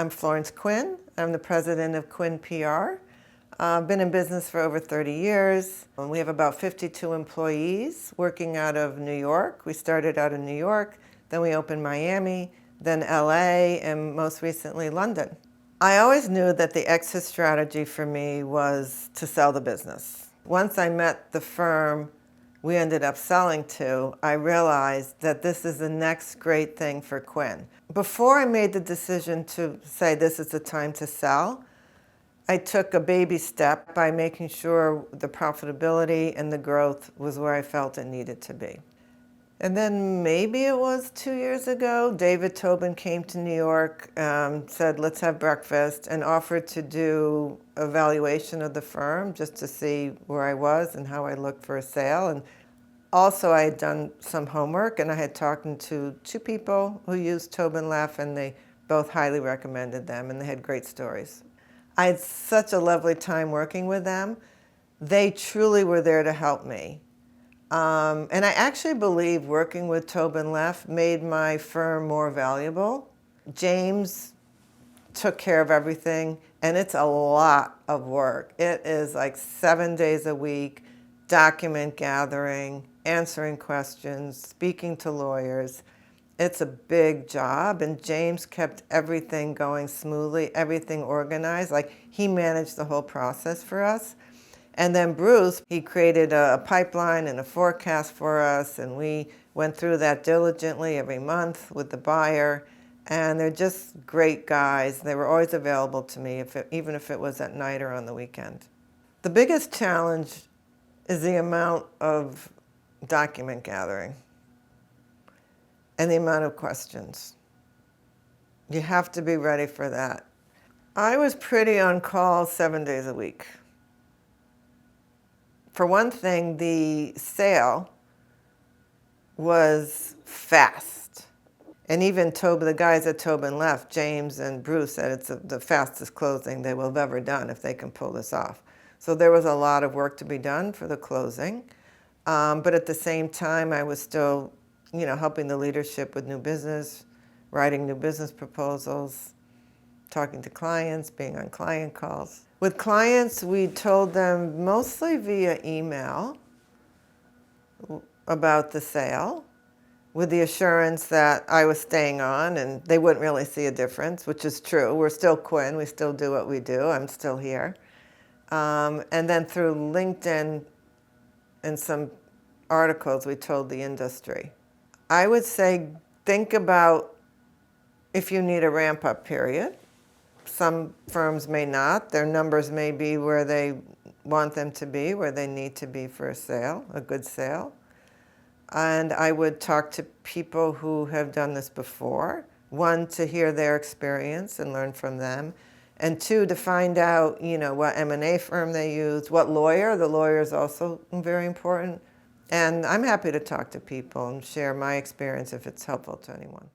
I'm Florence Quinn. I'm the president of Quinn PR. I've been in business for over 30 years. We have about 52 employees working out of New York. We started out in New York, then we opened Miami, then LA, and most recently London. I always knew that the exit strategy for me was to sell the business. Once I met the firm we ended up selling to, I realized that this is the next great thing for Quinn. Before I made the decision to say this is the time to sell, I took a baby step by making sure the profitability and the growth was where I felt it needed to be. And then maybe it was 2 years ago, David Tobin came to New York, said, let's have breakfast, and offered to do a valuation of the firm just to see where I was and how I looked for a sale. And also I had done some homework, and I had talked to two people who used TobinLeff, and they both highly recommended them, and they had great stories. I had such a lovely time working with them. They truly were there to help me. And I actually believe working with TobinLeff made my firm more valuable. James took care of everything, and it's a lot of work. It is like 7 days a week, document gathering, answering questions, speaking to lawyers. It's a big job, and James kept everything going smoothly, everything organized. Like, he managed the whole process for us. And then Bruce, he created a pipeline and a forecast for us, and we went through that diligently every month with the buyer. And they're just great guys. They were always available to me, even if it was at night or on the weekend. The biggest challenge is the amount of document gathering and the amount of questions. You have to be ready for that. I was pretty on call 7 days a week. For one thing, the sale was fast. And even the guys at TobinLeff, James and Bruce, said it's the fastest closing they will have ever done if they can pull this off. So there was a lot of work to be done for the closing. But at the same time, I was still, helping the leadership with new business, writing new business proposals, talking to clients, being on client calls. With clients, we told them mostly via email about the sale, with the assurance that I was staying on and they wouldn't really see a difference, which is true. We're still Quinn, we still do what we do, I'm still here. And then through LinkedIn and some articles, we told the industry. I would say think about if you need a ramp-up period. Some firms may not. Their numbers may be where they want them to be, where they need to be for a sale, a good sale. And I would talk to people who have done this before. One, to hear their experience and learn from them. And two, to find out, what M&A firm they use, what lawyer. The lawyer is also very important. And I'm happy to talk to people and share my experience if it's helpful to anyone.